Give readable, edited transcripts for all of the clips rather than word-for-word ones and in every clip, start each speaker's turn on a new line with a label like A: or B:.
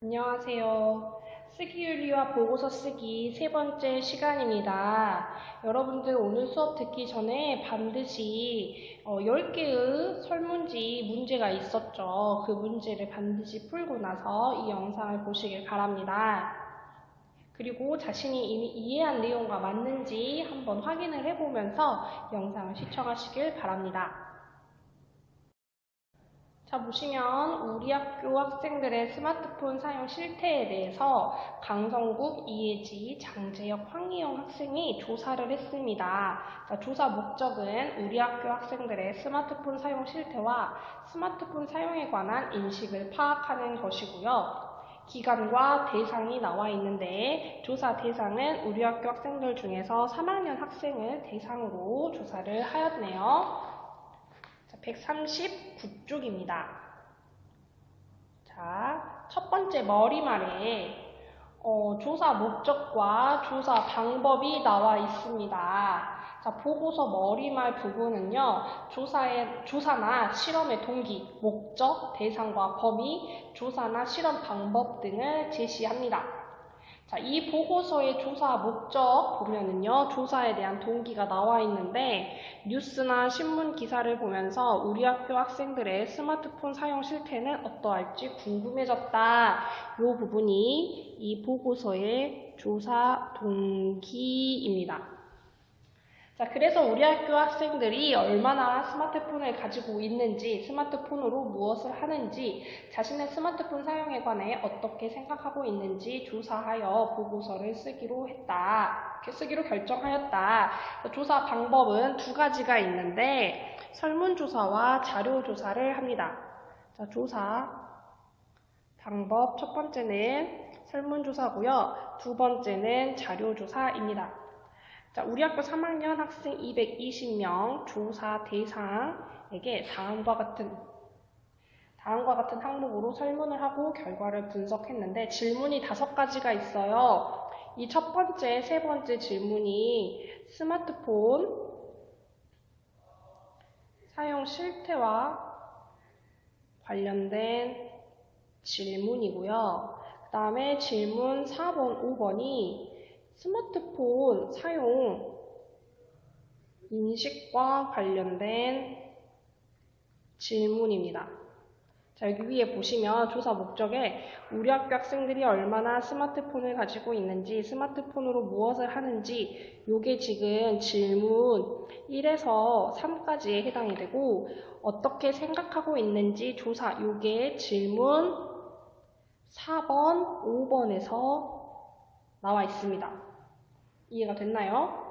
A: 안녕하세요. 쓰기윤리와 보고서 쓰기 세 번째 시간입니다. 여러분들 오늘 수업 듣기 전에 반드시 10개의 설문지 문제가 있었죠. 그 문제를 반드시 풀고 나서 이 영상을 보시길 바랍니다. 그리고 자신이 이미 이해한 내용과 맞는지 한번 확인을 해보면서 영상을 시청하시길 바랍니다. 자, 보시면 우리 학교 학생들의 스마트폰 사용 실태에 대해서 강성국, 이혜지, 장재혁, 황희영 학생이 조사를 했습니다. 자, 조사 목적은 우리 학교 학생들의 스마트폰 사용 실태와 스마트폰 사용에 관한 인식을 파악하는 것이고요. 기간과 대상이 나와 있는데 조사 대상은 우리 학교 학생들 중에서 3학년 학생을 대상으로 조사를 하였네요. 139쪽입니다. 자, 첫 번째 머리말에 조사 목적과 조사 방법이 나와 있습니다. 자, 보고서 머리말 부분은요, 조사나 실험의 동기, 목적, 대상과 범위, 조사나 실험 방법 등을 제시합니다. 자, 이 보고서의 조사 목적 보면은요, 조사에 대한 동기가 나와 있는데, 뉴스나 신문 기사를 보면서 우리 학교 학생들의 스마트폰 사용 실태는 어떠할지 궁금해졌다. 이 부분이 이 보고서의 조사 동기입니다. 자, 그래서 우리 학교 학생들이 얼마나 스마트폰을 가지고 있는지, 스마트폰으로 무엇을 하는지, 자신의 스마트폰 사용에 관해 어떻게 생각하고 있는지 조사하여 보고서를 쓰기로 결정하였다. 조사 방법은 두 가지가 있는데, 설문조사와 자료조사를 합니다. 자, 조사 방법 첫 번째는 설문조사고요. 두 번째는 자료조사입니다. 자, 우리 학교 3학년 학생 220명 조사 대상에게 다음과 같은 항목으로 설문을 하고 결과를 분석했는데 질문이 5가지가 있어요. 이 첫 번째, 세 번째 질문이 스마트폰 사용 실태와 관련된 질문이고요. 그 다음에 질문 4번, 5번이 스마트폰 사용 인식과 관련된 질문입니다. 자, 여기 위에 보시면 조사 목적에 우리 학교 학생들이 얼마나 스마트폰을 가지고 있는지, 스마트폰으로 무엇을 하는지, 요게 지금 질문 1에서 3까지에 해당이 되고, 어떻게 생각하고 있는지 조사, 요게 질문 4번, 5번에서 나와 있습니다. 이해가 됐나요?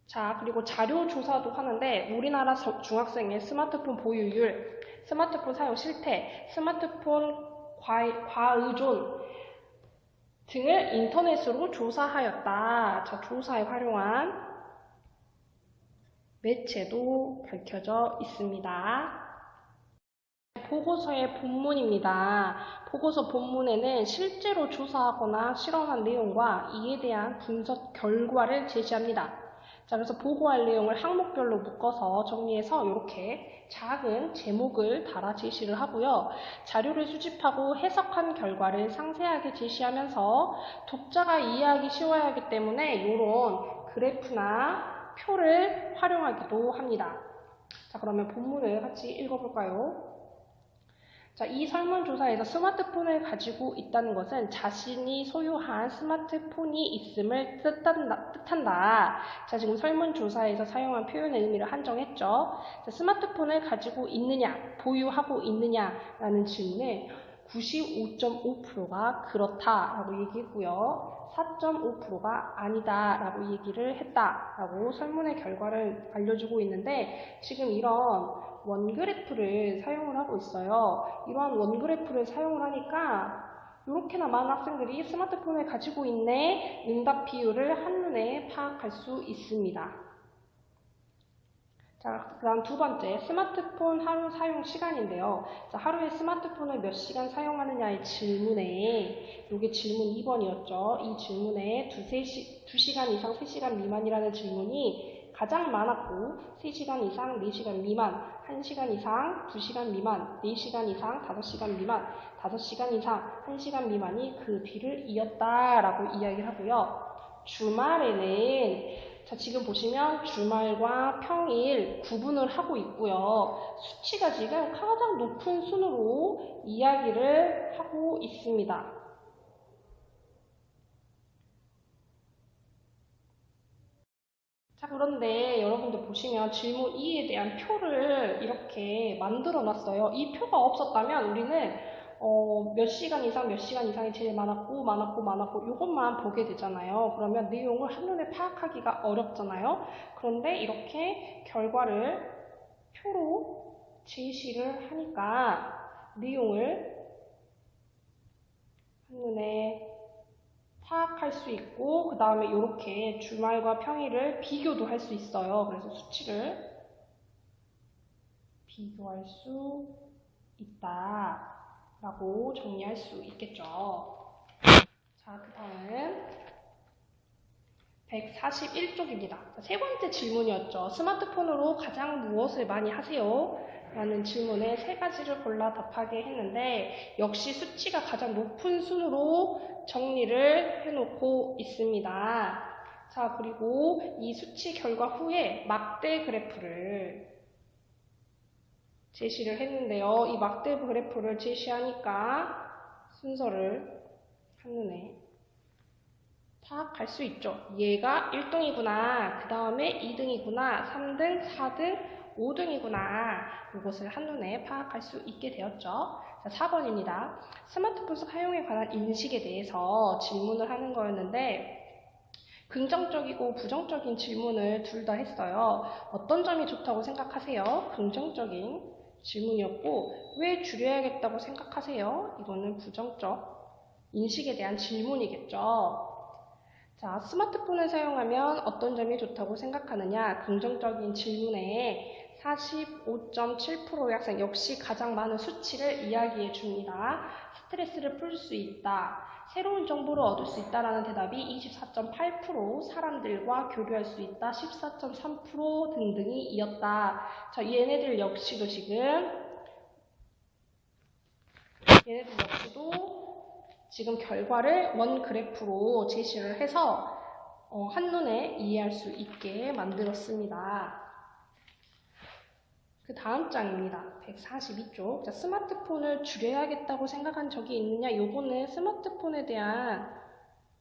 A: 자, 그리고 자료 조사도 하는데 우리나라 중학생의 스마트폰 보유율, 스마트폰 사용 실태, 스마트폰 과의존 등을 인터넷으로 조사하였다. 자, 조사에 활용한 매체도 밝혀져 있습니다. 보고서의 본문입니다. 보고서 본문에는 실제로 조사하거나 실험한 내용과 이에 대한 분석 결과를 제시합니다. 자, 그래서 보고할 내용을 항목별로 묶어서 정리해서 이렇게 작은 제목을 달아 제시를 하고요. 자료를 수집하고 해석한 결과를 상세하게 제시하면서 독자가 이해하기 쉬워야 하기 때문에 이런 그래프나 표를 활용하기도 합니다. 자, 그러면 본문을 같이 읽어볼까요? 자, 이 설문조사에서 스마트폰을 가지고 있다는 것은 자신이 소유한 스마트폰이 있음을 뜻한다. 자, 지금 설문조사에서 사용한 표현의 의미를 한정했죠. 자, 스마트폰을 가지고 있느냐, 보유하고 있느냐라는 질문에 95.5%가 그렇다라고 얘기했고요. 4.5%가 아니다라고 얘기를 했다라고 설문의 결과를 알려주고 있는데 지금 이런 원그래프를 사용을 하고 있어요. 이러한 원그래프를 사용을 하니까 이렇게나 많은 학생들이 스마트폰을 가지고 있네, 응답 비율을 한눈에 파악할 수 있습니다. 자, 그 다음 두 번째, 스마트폰 하루 사용 시간인데요. 자, 하루에 스마트폰을 몇 시간 사용하느냐의 질문에, 이게 질문 2번이었죠. 이 질문에 2시간 이상 3시간 미만이라는 질문이 가장 많았고 3시간 이상 4시간 미만, 1시간 이상 2시간 미만, 4시간 이상 5시간 미만, 5시간 이상 1시간 미만이 그 뒤를 이었다라고 이야기를 하고요. 주말에는 자, 지금 보시면 주말과 평일 구분을 하고 있고요. 수치가 지금 가장 높은 순으로 이야기를 하고 있습니다. 자, 그런데 여러분들 보시면 질문 2에 대한 표를 이렇게 만들어 놨어요. 이 표가 없었다면 우리는 몇 시간 이상, 몇 시간 이상이 제일 많았고, 이것만 보게 되잖아요. 그러면 내용을 한눈에 파악하기가 어렵잖아요. 그런데 이렇게 결과를 표로 제시를 하니까 내용을 한눈에 파악할 수 있고, 그 다음에 이렇게 주말과 평일을 비교도 할 수 있어요. 그래서 수치를 비교할 수 있다 라고 정리할 수 있겠죠. 자, 그 다음은 141쪽입니다. 세 번째 질문이었죠. 스마트폰으로 가장 무엇을 많이 하세요? 라는 질문에 세 가지를 골라 답하게 했는데 역시 수치가 가장 높은 순으로 정리를 해놓고 있습니다. 자, 그리고 이 수치 결과 후에 막대 그래프를 제시를 했는데요. 이 막대 그래프를 제시하니까 순서를 한눈에 파악할 수 있죠. 얘가 1등이구나, 그 다음에 2등이구나, 3등, 4등, 5등이구나. 이것을 한눈에 파악할 수 있게 되었죠. 자, 4번입니다. 스마트폰 사용에 관한 인식에 대해서 질문을 하는 거였는데 긍정적이고 부정적인 질문을 둘 다 했어요. 어떤 점이 좋다고 생각하세요? 긍정적인 질문이었고 왜 줄여야겠다고 생각하세요? 이거는 부정적 인식에 대한 질문이겠죠. 자, 스마트폰을 사용하면 어떤 점이 좋다고 생각하느냐? 긍정적인 질문에 45.7%의 학생 역시 가장 많은 수치를 이야기해 줍니다. 스트레스를 풀 수 있다. 새로운 정보를 얻을 수 있다라는 대답이 24.8%, 사람들과 교류할 수 있다 14.3% 등등이 이었다. 자, 얘네들 역시도 지금 결과를 원 그래프로 제시를 해서 한눈에 이해할 수 있게 만들었습니다. 그 다음 장입니다. 142쪽. 자, 스마트폰을 줄여야겠다고 생각한 적이 있느냐? 요거는 스마트폰에 대한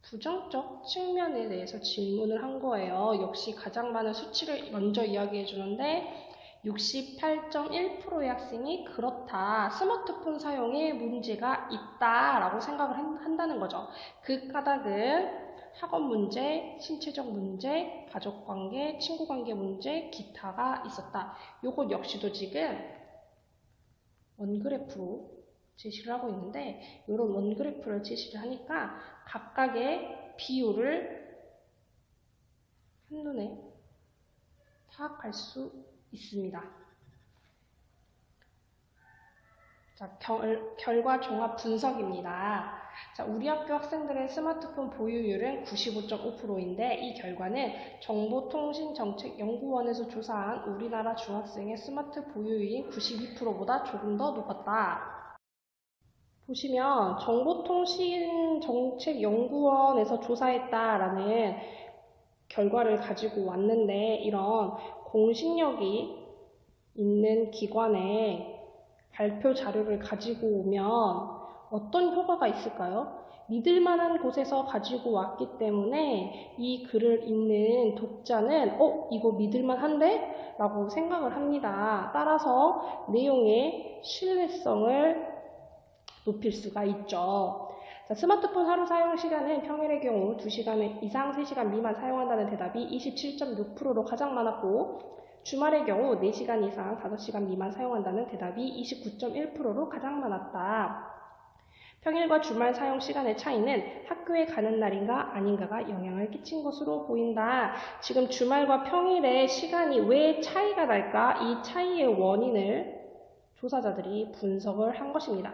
A: 부정적 측면에 대해서 질문을 한 거예요. 역시 가장 많은 수치를 먼저 이야기해 주는데 68.1%의 학생이 그렇다. 스마트폰 사용에 문제가 있다 라고 생각을 한다는 거죠. 그 까닭은 학업 문제, 신체적 문제, 가족관계, 친구관계 문제, 기타가 있었다. 요것 역시도 지금 원그래프로 제시를 하고 있는데 이런 원그래프를 제시를 하니까 각각의 비율을 한눈에 파악할 수 있습니다. 자, 결과 종합 분석입니다. 자, 우리 학교 학생들의 스마트폰 보유율은 95.5%인데 이 결과는 정보통신정책연구원에서 조사한 우리나라 중학생의 스마트 보유율인 92%보다 조금 더 높았다. 보시면 정보통신정책연구원에서 조사했다라는 결과를 가지고 왔는데 이런 공신력이 있는 기관의 발표 자료를 가지고 오면 어떤 효과가 있을까요? 믿을만한 곳에서 가지고 왔기 때문에 이 글을 읽는 독자는 이거 믿을만한데? 라고 생각을 합니다. 따라서 내용의 신뢰성을 높일 수가 있죠. 자, 스마트폰 하루 사용 시간은 평일의 경우 2시간 이상 3시간 미만 사용한다는 대답이 27.6%로 가장 많았고 주말의 경우 4시간 이상 5시간 미만 사용한다는 대답이 29.1%로 가장 많았다. 평일과 주말 사용 시간의 차이는 학교에 가는 날인가 아닌가가 영향을 끼친 것으로 보인다. 지금 주말과 평일의 시간이 왜 차이가 날까? 이 차이의 원인을 조사자들이 분석을 한 것입니다.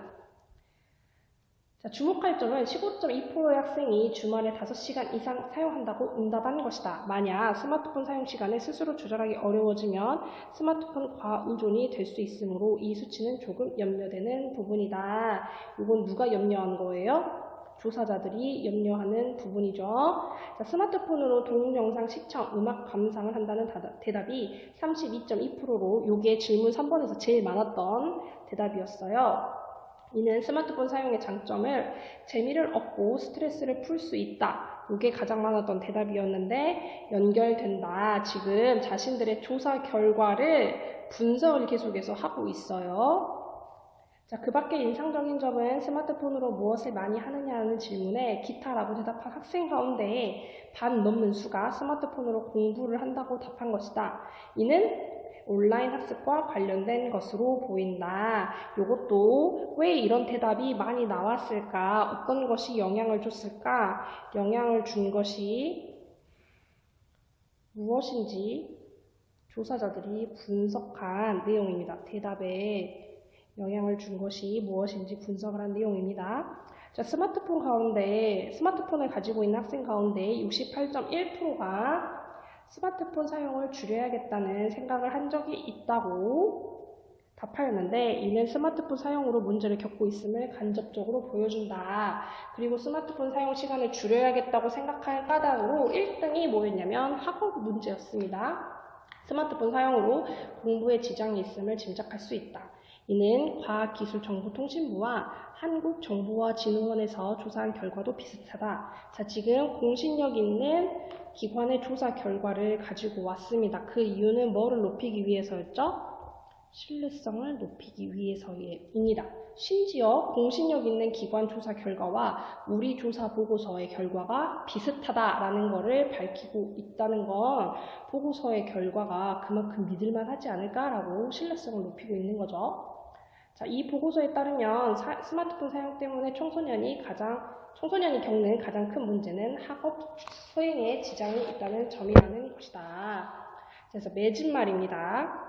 A: 자, 자, 주목할 점은 15.2%의 학생이 주말에 5시간 이상 사용한다고 응답한 것이다. 만약 스마트폰 사용 시간을 스스로 조절하기 어려워지면 스마트폰 과의존이 될 수 있으므로 이 수치는 조금 염려되는 부분이다. 이건 누가 염려한 거예요? 조사자들이 염려하는 부분이죠. 자, 스마트폰으로 동영상 시청, 음악 감상을 한다는 대답이 32.2%로 이게 질문 3번에서 제일 많았던 대답이었어요. 이는 스마트폰 사용의 장점을 재미를 얻고 스트레스를 풀 수 있다. 이게 가장 많았던 대답이었는데 연결된다. 지금 자신들의 조사 결과를 분석을 계속해서 하고 있어요. 자, 그 밖에 인상적인 점은 스마트폰으로 무엇을 많이 하느냐는 질문에 기타라고 대답한 학생 가운데 반 넘는 수가 스마트폰으로 공부를 한다고 답한 것이다. 이는 온라인 학습과 관련된 것으로 보인다. 이것도 왜 이런 대답이 많이 나왔을까? 어떤 것이 영향을 줬을까? 영향을 준 것이 무엇인지 조사자들이 분석한 내용입니다. 대답에 영향을 준 것이 무엇인지 분석을 한 내용입니다. 자, 스마트폰을 가지고 있는 학생 가운데 68.1%가 스마트폰 사용을 줄여야겠다는 생각을 한 적이 있다고 답하였는데 이는 스마트폰 사용으로 문제를 겪고 있음을 간접적으로 보여준다. 그리고 스마트폰 사용 시간을 줄여야겠다고 생각할 까닭으로 1등이 뭐였냐면 학업 문제였습니다. 스마트폰 사용으로 공부에 지장이 있음을 짐작할 수 있다. 이는 과학기술정보통신부와 한국정보화진흥원에서 조사한 결과도 비슷하다. 자, 지금 공신력 있는 기관의 조사 결과를 가지고 왔습니다. 그 이유는 뭐를 높이기 위해서였죠? 신뢰성을 높이기 위해서입니다. 심지어 공신력 있는 기관 조사 결과와 우리 조사 보고서의 결과가 비슷하다라는 것을 밝히고 있다는 건 보고서의 결과가 그만큼 믿을만 하지 않을까라고 신뢰성을 높이고 있는 거죠. 자, 이 보고서에 따르면 스마트폰 사용 때문에 청소년이 겪는 가장 큰 문제는 학업 수행에 지장이 있다는 점이라는 것이다. 그래서 맺은말입니다.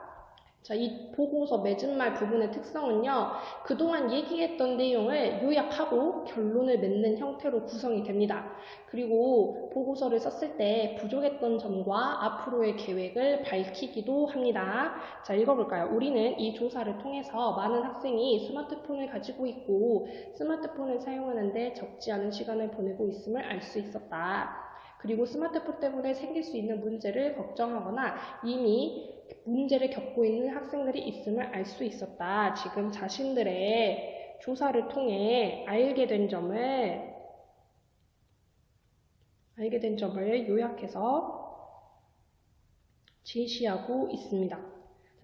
A: 자, 이 보고서 맺은말 부분의 특성은요, 그동안 얘기했던 내용을 요약하고 결론을 맺는 형태로 구성이 됩니다. 그리고 보고서를 썼을 때 부족했던 점과 앞으로의 계획을 밝히기도 합니다. 자, 읽어볼까요? 우리는 이 조사를 통해서 많은 학생이 스마트폰을 가지고 있고 스마트폰을 사용하는데 적지 않은 시간을 보내고 있음을 알 수 있었다. 그리고 스마트폰 때문에 생길 수 있는 문제를 걱정하거나 이미 문제를 겪고 있는 학생들이 있음을 알 수 있었다. 지금 자신들의 조사를 통해 알게 된 점을 요약해서 제시하고 있습니다.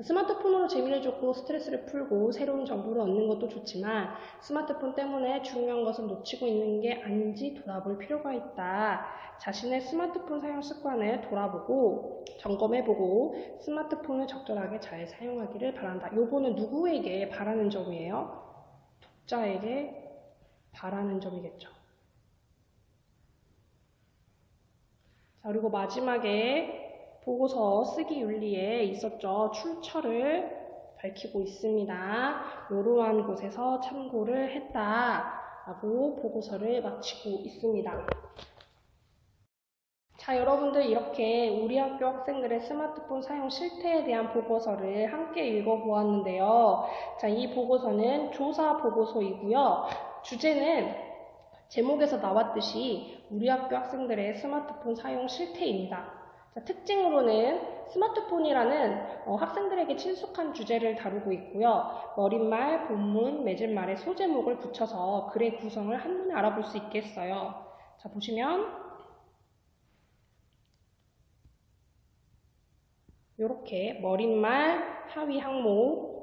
A: 스마트폰으로 재미를 줬고 스트레스를 풀고 새로운 정보를 얻는 것도 좋지만 스마트폰 때문에 중요한 것을 놓치고 있는 게 아닌지 돌아볼 필요가 있다. 자신의 스마트폰 사용 습관을 돌아보고 점검해보고 스마트폰을 적절하게 잘 사용하기를 바란다. 요거는 누구에게 바라는 점이에요? 독자에게 바라는 점이겠죠. 자, 그리고 마지막에 보고서 쓰기 윤리에 있었죠. 출처를 밝히고 있습니다. 이러한 곳에서 참고를 했다라고 보고서를 마치고 있습니다. 자, 여러분들 이렇게 우리 학교 학생들의 스마트폰 사용 실태에 대한 보고서를 함께 읽어보았는데요. 자, 이 보고서는 조사 보고서이고요. 주제는 제목에서 나왔듯이 우리 학교 학생들의 스마트폰 사용 실태입니다. 자, 특징으로는 스마트폰이라는 학생들에게 친숙한 주제를 다루고 있고요. 머릿말, 본문, 맺은말에 소제목을 붙여서 글의 구성을 한눈에 알아볼 수 있겠어요. 자, 보시면 이렇게 머릿말, 하위 항목,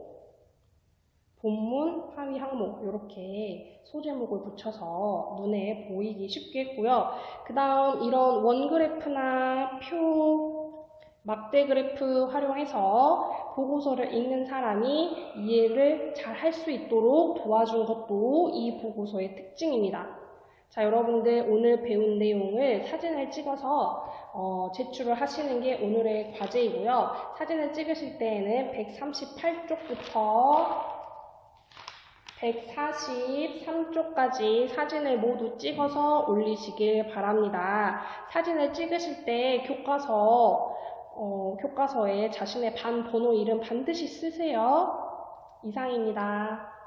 A: 본문, 하위 항목 이렇게 소제목을 붙여서 눈에 보이기 쉽게 했고요. 그 다음 이런 원그래프나 표, 막대 그래프 활용해서 보고서를 읽는 사람이 이해를 잘 할 수 있도록 도와준 것도 이 보고서의 특징입니다. 자, 여러분들 오늘 배운 내용을 사진을 찍어서 제출을 하시는 게 오늘의 과제이고요. 사진을 찍으실 때에는 138쪽부터 143쪽까지 사진을 모두 찍어서 올리시길 바랍니다. 사진을 찍으실 때 교과서에 자신의 반 번호 이름 반드시 쓰세요. 이상입니다.